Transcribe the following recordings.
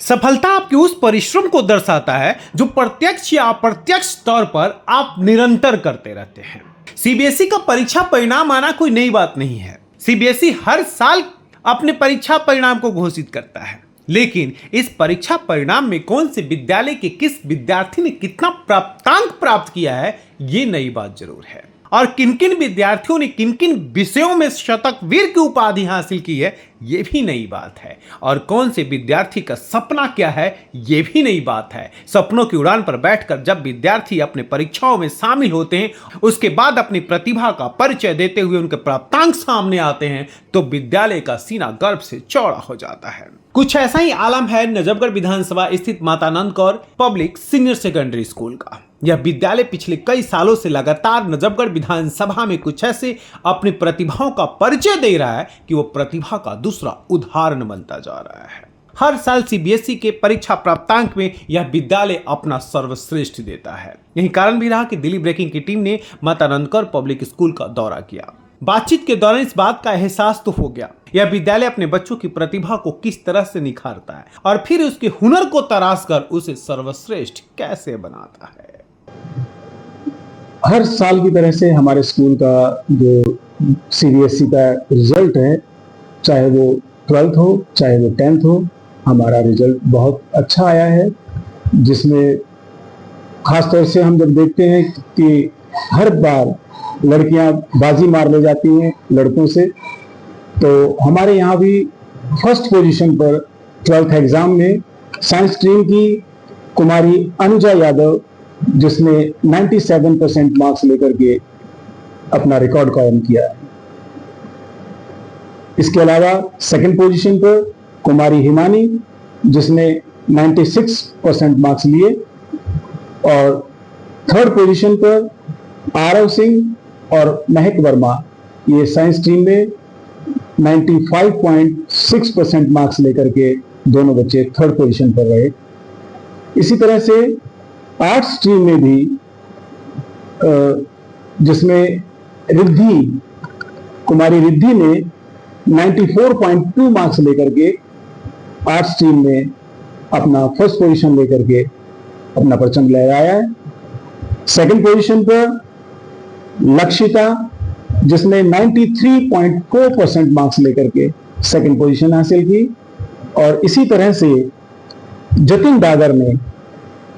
सफलता आपके उस परिश्रम को दर्शाता है जो प्रत्यक्ष या अप्रत्यक्ष तौर पर आप निरंतर करते रहते हैं। सीबीएसई का परीक्षा परिणाम आना कोई नई बात नहीं है। सीबीएसई हर साल अपने परीक्षा परिणाम को घोषित करता है, लेकिन इस परीक्षा परिणाम में कौन से विद्यालय के किस विद्यार्थी ने कितना प्राप्तांक प्राप्त किया है, ये नई बात जरूर है। और किन किन विद्यार्थियों ने किन किन विषयों में शतकवीर की उपाधि हासिल की है, ये भी नई बात है। और कौन से विद्यार्थी का सपना क्या है, ये भी नई बात है। सपनों की उड़ान पर बैठकर जब विद्यार्थी अपने परीक्षाओं में शामिल होते हैं, उसके बाद अपनी प्रतिभा का परिचय देते हुए उनके प्राप्तांक सामने आते हैं, तो विद्यालय का सीना गर्व से चौड़ा हो जाता है। कुछ ऐसा ही आलम है नजफगढ़ विधानसभा स्थित Mata Nand Kaur public senior secondary school का। यह विद्यालय पिछले कई सालों से लगातार नजफगढ़ विधानसभा में कुछ ऐसे अपनी प्रतिभाओं का परिचय दे रहा है कि वो प्रतिभा का दूसरा उदाहरण बनता जा रहा है। हर साल सीबीएसई के परीक्षा प्राप्तांक में यह विद्यालय अपना सर्वश्रेष्ठ देता है। यही कारण भी रहा कि दिल्ली ब्रेकिंग की टीम ने माता नंद कौर पब्लिक स्कूल का दौरा किया। बातचीत के दौरान इस बात का एहसास तो हो गया, यह विद्यालय अपने बच्चों की प्रतिभा को किस तरह से निखारता है और फिर उसके हुनर को तराश कर उसे सर्वश्रेष्ठ कैसे बनाता है। हर साल की तरह से हमारे स्कूल का जो सीबीएसई का रिजल्ट है, चाहे वो 12th हो चाहे वो 10th हो, हमारा रिजल्ट बहुत अच्छा आया है। जिसमें खासतौर से हम जब देखते हैं कि हर बार लड़कियां बाजी मार ले जाती हैं लड़कों से, तो हमारे यहाँ भी फर्स्ट पोजीशन पर 12th एग्जाम में साइंस स्ट्रीम की कुमारी अनुजा यादव, जिसने 97% मार्क्स लेकर के अपना रिकॉर्ड कायम किया। इसके अलावा सेकंड पोजीशन पर कुमारी हिमानी, जिसने 96% मार्क्स लिए, और थर्ड पोजीशन पर आरव सिंह और महक वर्मा, ये साइंस स्ट्रीम में 95.6% मार्क्स लेकर के दोनों बच्चे थर्ड पोजीशन पर रहे। इसी तरह से आर्ट्स स्ट्रीम में भी जिसमें रिद्धि कुमारी रिद्धि ने 94.2 मार्क्स लेकर के आर्ट्स स्ट्रीम में अपना फर्स्ट पोजीशन लेकर के अपना परचम लहराया है। सेकंड पोजीशन पर लक्षिता, जिसने 93.4% मार्क्स लेकर के सेकंड पोजीशन हासिल की, और इसी तरह से जतिन डागर ने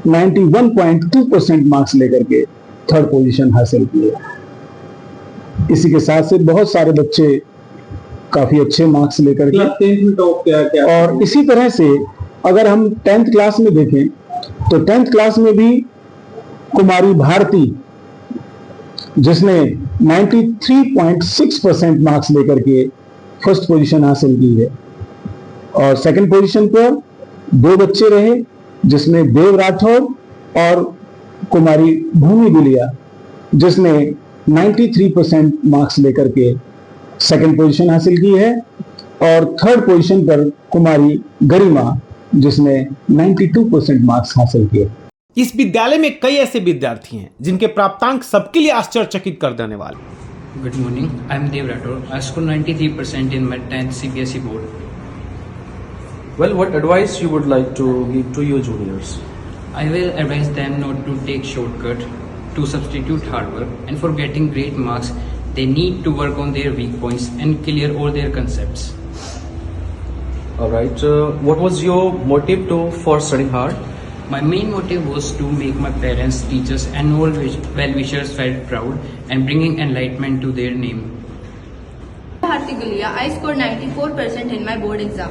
91.2% मार्क्स लेकर के थर्ड पोजीशन हासिल की है। इसी के साथ से बहुत सारे बच्चे काफी अच्छे मार्क्स लेकर के, और इसी तरह से अगर हम 10th क्लास में देखें तो 10th क्लास में भी कुमारी भारती, जिसने 93.6% मार्क्स लेकर के फर्स्ट पोजीशन हासिल की है। और सेकंड पोजीशन पर दो बच्चे रहे, जिसमें देव राठौर और कुमारी भूमि गुलिया, जिसने 93% मार्क्स लेकर के सेकंड पोजीशन हासिल की है। और थर्ड पोजीशन पर कुमारी गरिमा, जिसने 92% मार्क्स हासिल किए। इस विद्यालय में कई ऐसे विद्यार्थी हैं जिनके प्राप्तांक सबके लिए आश्चर्यचकित कर देने वाले। Good morning, I am Dev Rathore. I scored 93% in my 10th CBSE board. Well, what advice you would like to give to your juniors? I will advise them not to take shortcut, to substitute hard work, and for getting great marks, they need to work on their weak points and clear all their concepts. All right. What was your motive for studying hard? My main motive was to make my parents, teachers, and all well-wishers felt proud and bringing enlightenment to their name. Harti Gulia, I scored 94% in my board exam.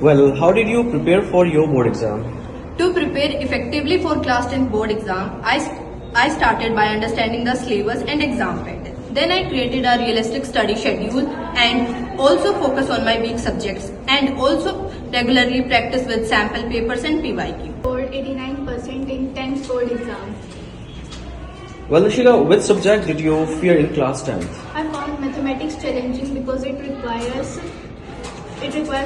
Well, how did you prepare for your board exam? To prepare effectively for class 10 board exam, I started by understanding the syllabus and exam pattern. Then I created a realistic study schedule and also focus on my weak subjects and also regularly practice with sample papers and PYQ. Scored 89% in 10th board exam. Well, Nishila, which subject did you fear in class 10th? I found mathematics challenging because it requires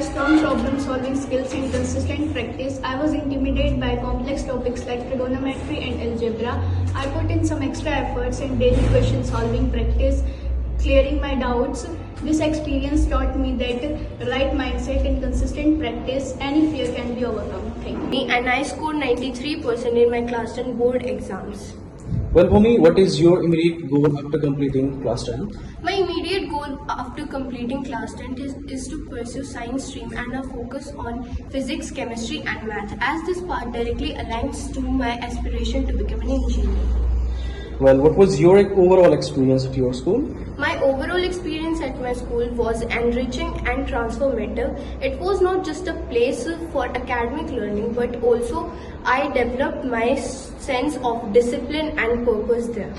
strong problem-solving skills and consistent practice. I was intimidated by complex topics like trigonometry and algebra. I put in some extra efforts in daily question solving practice, clearing my doubts, This experience taught me that right mindset and consistent practice, any fear can be overcome. Thank you. And I scored 93% in my class 10 board exams. Well, Bhumi, what is your immediate goal after completing class 10? My immediate goal after completing class 10 is to pursue science stream and a focus on physics, chemistry and math, as this part directly aligns to my aspiration to become an engineer. Well, what was your overall experience at your school? My overall experience at my school was enriching and transformative. It was not just a place for academic learning, but also I developed my sense of discipline and purpose there.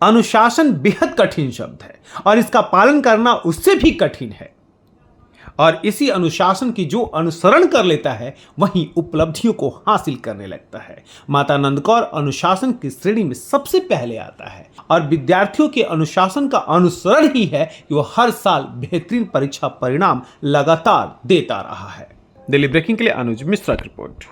अनुशासन बेहद कठिन शब्द है और इसका पालन करना उससे भी कठिन है, और इसी अनुशासन की जो अनुसरण कर लेता है वही उपलब्धियों को हासिल करने लगता है। माता नंदकौर अनुशासन की श्रेणी में सबसे पहले आता है और विद्यार्थियों के अनुशासन का अनुसरण ही है कि वो हर साल बेहतरीन परीक्षा परिणाम लगातार देता रहा है। दिल्ली ब्रेकिंग के लिए अनुज मिश्रा की रिपोर्ट।